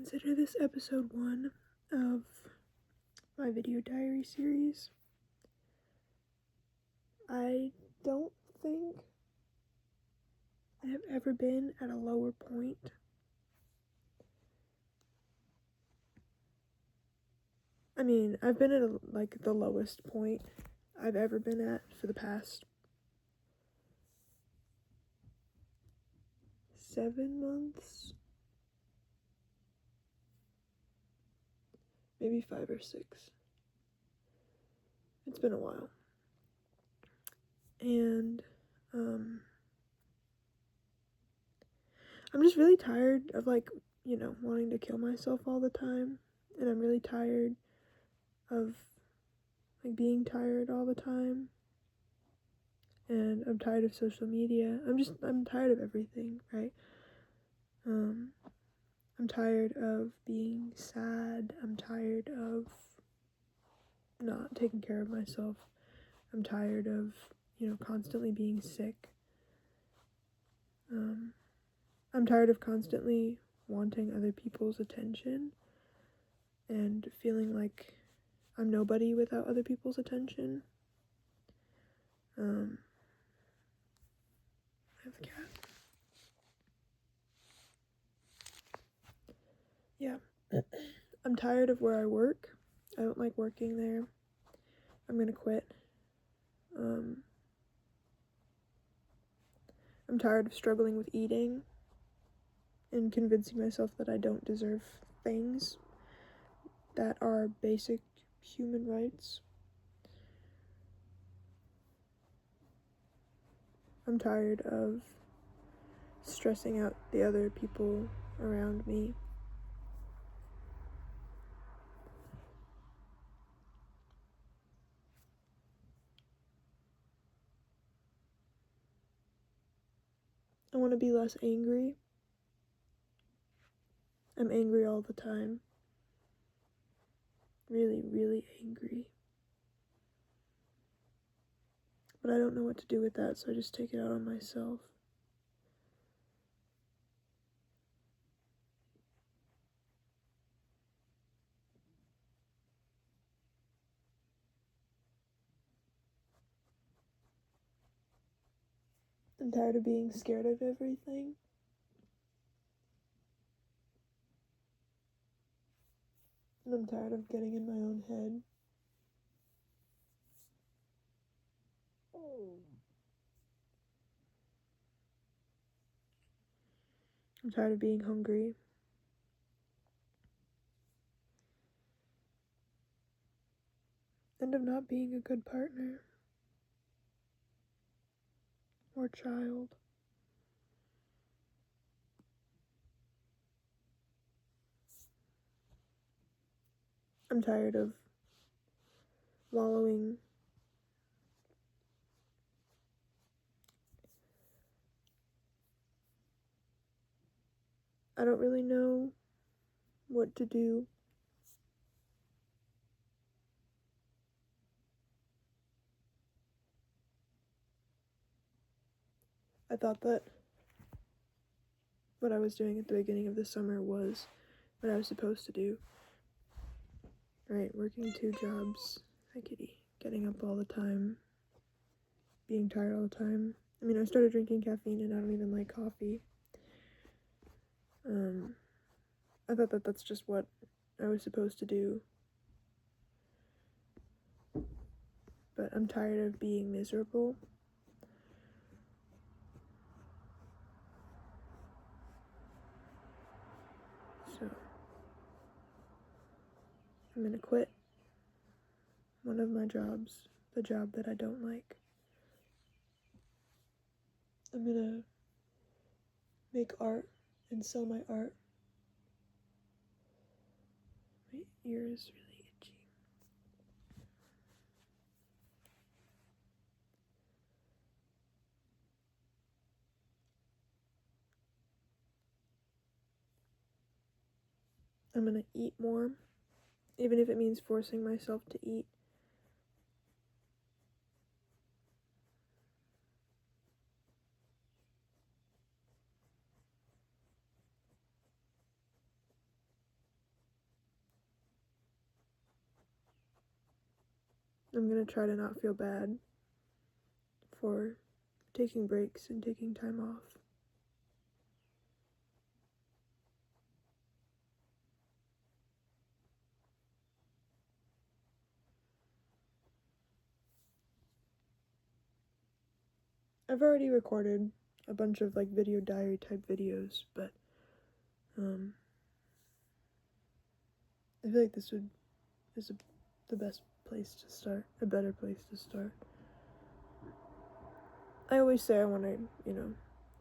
consider this episode 1 of my video diary series. I don't think I have ever been at a lower point. I mean, I've been at the lowest point I've ever been at for the past 7 months. Maybe 5 or 6. It's been a while. And, I'm just really tired of, wanting to kill myself all the time. And I'm really tired of, being tired all the time. And I'm tired of social media. I'm tired of everything, right? I'm tired of being sad. I'm tired of not taking care of myself. I'm tired of, constantly being sick. I'm tired of constantly wanting other people's attention and feeling like I'm nobody without other people's attention. I have a cat. Yeah. I'm tired of where I work. I don't like working there. I'm gonna quit. I'm tired of struggling with eating and convincing myself that I don't deserve things that are basic human rights. I'm tired of stressing out the other people around me. I want to be less angry. I'm angry all the time. Really, really angry. But I don't know what to do with that, so I just take it out on myself. I'm tired of being scared of everything. And I'm tired of getting in my own head. I'm tired of being hungry. And of not being a good partner. Or child. I'm tired of wallowing I don't really know what to do. I thought that what I was doing at the beginning of the summer was what I was supposed to do. Right, working 2 jobs. Hi, kitty. Getting up all the time. Being tired all the time. I mean, I started drinking caffeine and I don't even like coffee. I thought that that's just what I was supposed to do. But I'm tired of being miserable. So, I'm gonna quit one of my jobs, the job that I don't like. I'm gonna make art and sell my art. My ear is really itchy. I'm gonna eat more, even if it means forcing myself to eat. I'm gonna try to not feel bad for taking breaks and taking time off. I've already recorded a bunch of like video diary type videos, but I feel like this is the best place to start, a better place to start. I always say I want to,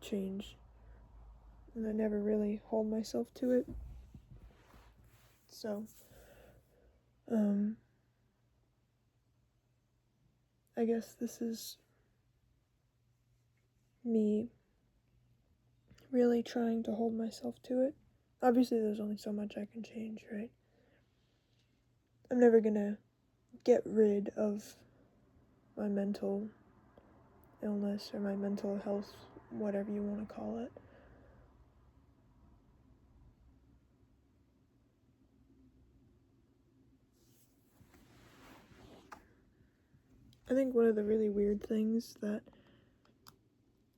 change, and I never really hold myself to it. So, I guess this is me really trying to hold myself to it. Obviously, there's only so much I can change, right? I'm never gonna get rid of my mental illness or my mental health, whatever you want to call it. I think one of the really weird things that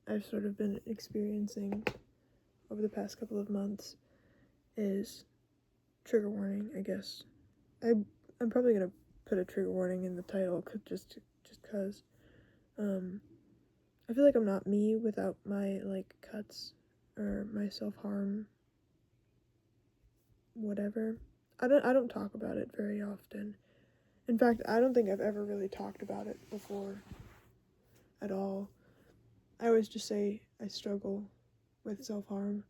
I've sort of been experiencing over the past couple of months is trigger warning, I guess. I'm probably gonna put a trigger warning in the title just cause. I feel like I'm not me without my like cuts or my self-harm, whatever. I don't talk about it very often. In fact, I don't think I've ever really talked about it before at all. I always just say I struggle with self-harm,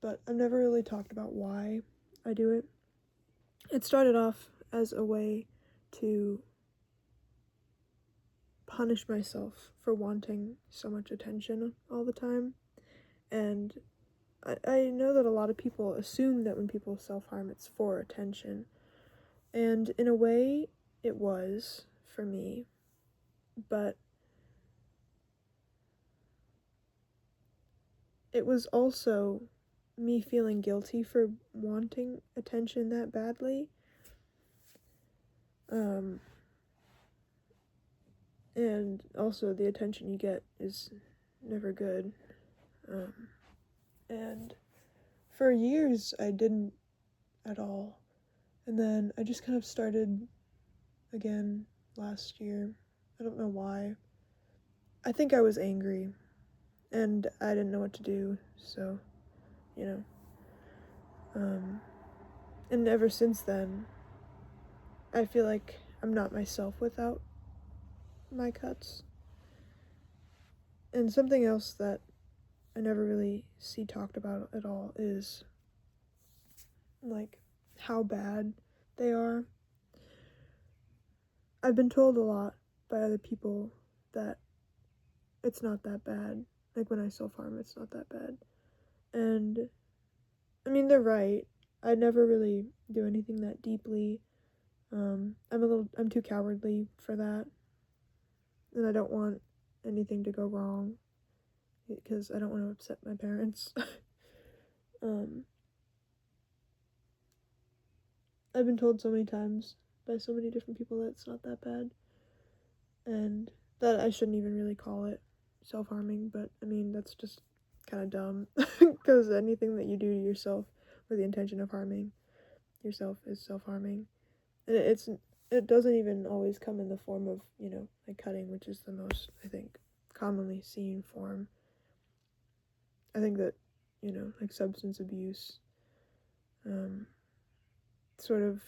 but I've never really talked about why I do it. It started off as a way to punish myself for wanting so much attention all the time. And I know that a lot of people assume that when people self-harm, it's for attention. And in a way, it was for me. But it was also me feeling guilty for wanting attention that badly. And also the attention you get is never good. And for years I didn't at all. And then I just kind of started again last year. I don't know why. I think I was angry and I didn't know what to do, so, and ever since then, I feel like I'm not myself without my cuts. And something else that I never really see talked about at all is, like, how bad they are. I've been told a lot by other people that it's not that bad. Like, when I self-harm, it's not that bad. And, I mean, they're right. I never really do anything that deeply. I'm too cowardly for that. And I don't want anything to go wrong because I don't want to upset my parents. I've been told so many times by so many different people that it's not that bad. And that I shouldn't even really call it self-harming, but I mean, that's just kind of dumb because anything that you do to yourself with the intention of harming yourself is self-harming. And it doesn't even always come in the form of, like cutting, which is the most, I think, commonly seen form. I think that, like substance abuse, sort of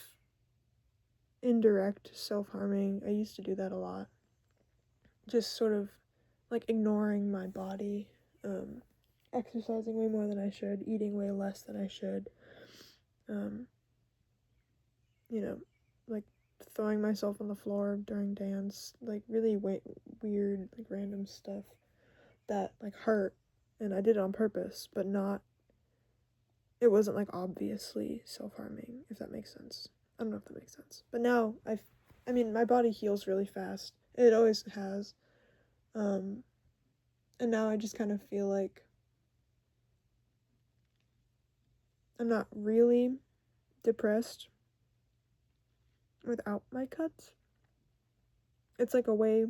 indirect self-harming, I used to do that a lot. Just sort of like ignoring my body, exercising way more than I should, eating way less than I should, like throwing myself on the floor during dance, like really weird, like random stuff that like hurt, and I did it on purpose, but it wasn't like obviously self-harming, if that makes sense. I don't know if that makes sense. But now I mean, my body heals really fast. It always has. And now I just kind of feel like I'm not really depressed without my cuts. it's like a way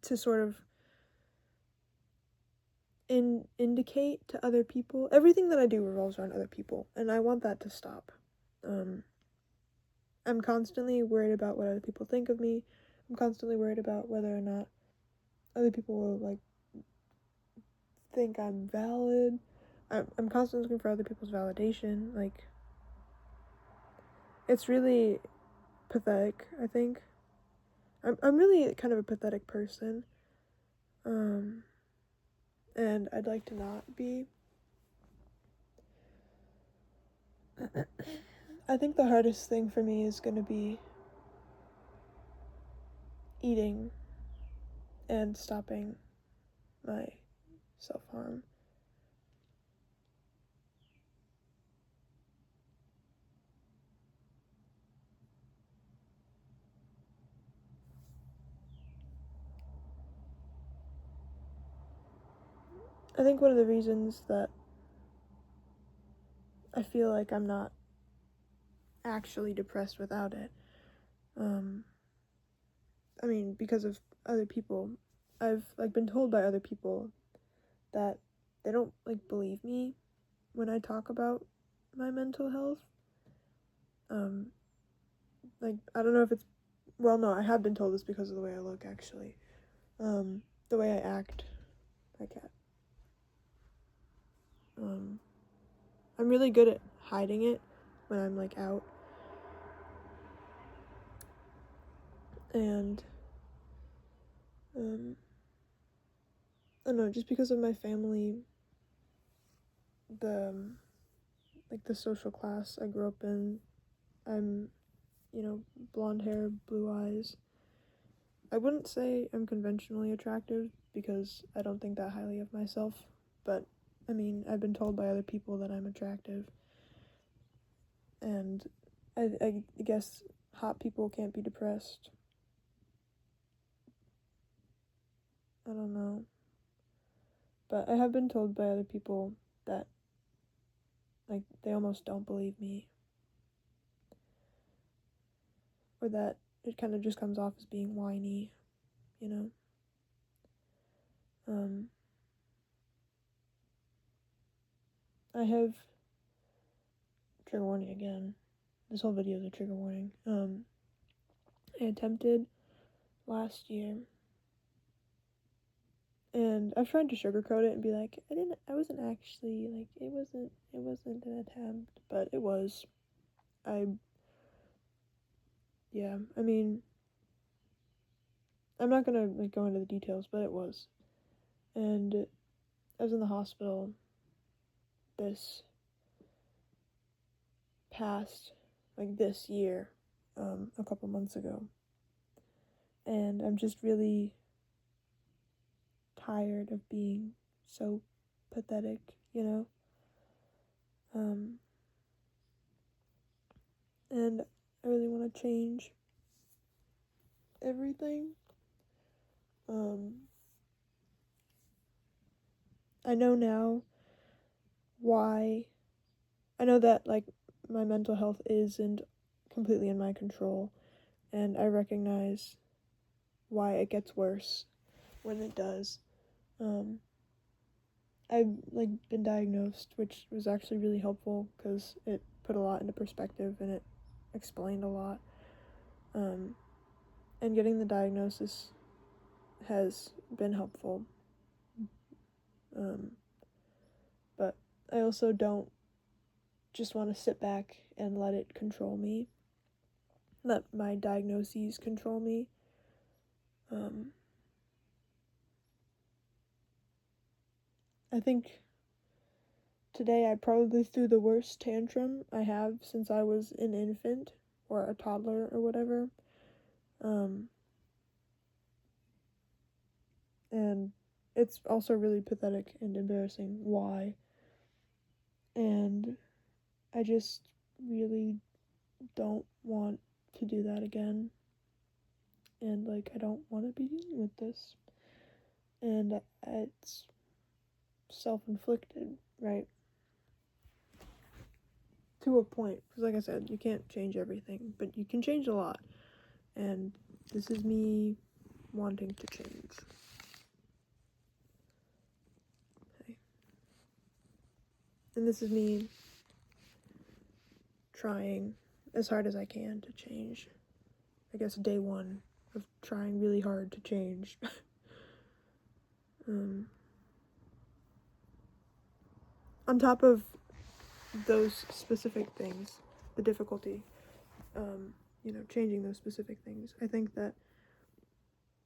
to sort of indicate to other people. Everything that I do revolves around other people, and I want that to stop. I'm constantly worried about what other people think of me. I'm constantly worried about whether or not other people will, like, think I'm valid. I'm constantly looking for other people's validation. Like, it's really pathetic, I think. I'm really kind of a pathetic person. And I'd like to not be. I think the hardest thing for me is going to be eating and stopping my self-harm. I think one of the reasons that I feel like I'm not actually depressed without it, I mean, because of other people. I've, like, been told by other people that they don't, like, believe me when I talk about my mental health. Like, I don't know if it's, well, no, I have been told this because of the way I look, actually. The way I act. My cat. I'm really good at hiding it when I'm, like, out. And, I don't know, just because of my family, the social class I grew up in, I'm, blonde hair, blue eyes. I wouldn't say I'm conventionally attractive because I don't think that highly of myself, but, I mean, I've been told by other people that I'm attractive. And I guess hot people can't be depressed. I don't know. But I have been told by other people that, like, they almost don't believe me. Or that it kind of just comes off as being whiny, you know? I have, trigger warning again. This whole video is a trigger warning. I attempted last year, and I've tried to sugarcoat it and be like, I wasn't actually, like, it wasn't an attempt, but it was. Yeah, I mean, I'm not gonna, like, go into the details, but it was. And I was in the hospital this past, like, this year, a couple months ago. And I'm just really tired of being so pathetic, you know? And I really want to change everything. I know now why. I know that, like, my mental health isn't completely in my control, and I recognize why it gets worse when it does. I've, like, been diagnosed, which was actually really helpful because it put a lot into perspective and it explained a lot. And getting the diagnosis has been helpful. But I also don't just want to sit back and let it control me. Let my diagnoses control me. I think today I probably threw the worst tantrum I have since I was an infant or a toddler or whatever. And it's also really pathetic and embarrassing why. And I just really don't want to do that again. And, like, I don't want to be dealing with this. And it's self-inflicted, right? To a point. Because, like I said, you can't change everything, but you can change a lot. And This is me wanting to change. Okay. And this is me trying as hard as I can to change. I guess day one of trying really hard to change. On top of those specific things, the difficulty, changing those specific things, I think that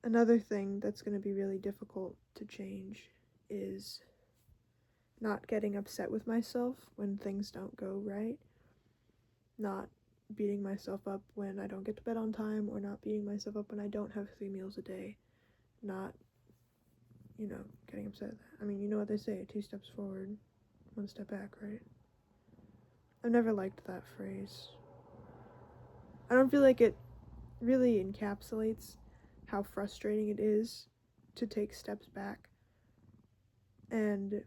another thing that's going to be really difficult to change is not getting upset with myself when things don't go right, not beating myself up when I don't get to bed on time, or not beating myself up when I don't have 3 meals a day, not, getting upset at that. I mean, you know what they say, 2 steps forward, 1 step back, right? I've never liked that phrase. I don't feel like it really encapsulates how frustrating it is to take steps back, and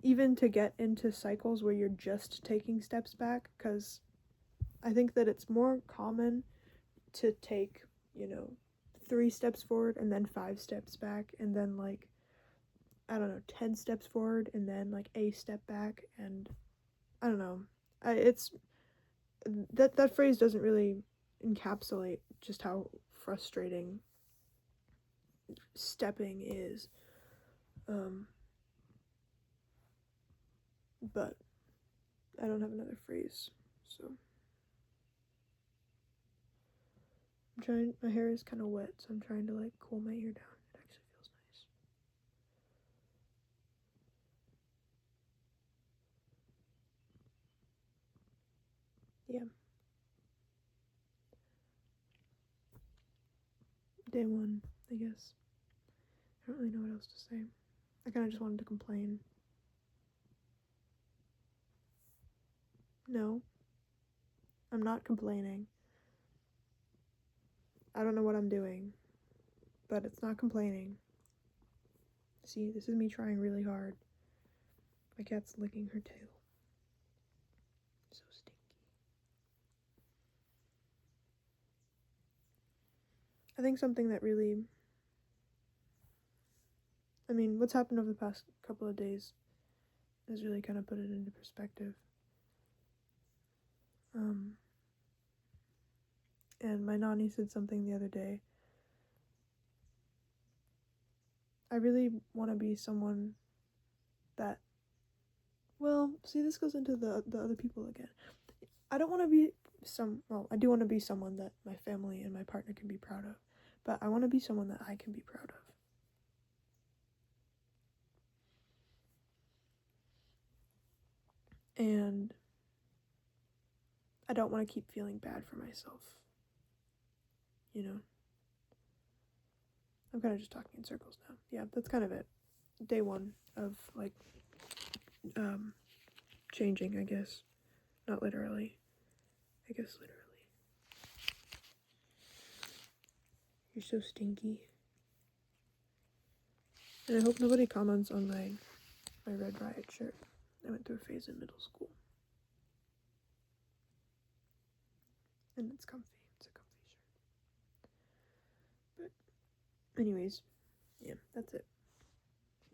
even to get into cycles where you're just taking steps back, because I think that it's more common to take, 3 steps forward and then 5 steps back, and then 10 steps forward and then a step back, and I don't know. It's that phrase doesn't really encapsulate just how frustrating stepping is. But I don't have another phrase, so my hair is kind of wet, so I'm trying to cool my ear down. It actually feels nice. Yeah. Day one, I guess. I don't really know what else to say. I kind of just wanted to complain. No, I'm not complaining. I don't know what I'm doing, but it's not complaining. See, this is me trying really hard. My cat's licking her tail. So stinky. I think something that really, what's happened over the past couple of days has really kind of put it into perspective. And my nanny said something the other day. I really want to be someone that, this goes into the other people again. I don't want to be I do want to be someone that my family and my partner can be proud of, but I want to be someone that I can be proud of. And I don't want to keep feeling bad for myself. I'm kind of just talking in circles now. Yeah, that's kind of it. Day one of changing, I guess. Not literally. I guess literally. You're so stinky. And I hope nobody comments on my Red Riot shirt. I went through a phase in middle school. And it's comfy. It's a comfy shirt. But anyways, yeah, that's it.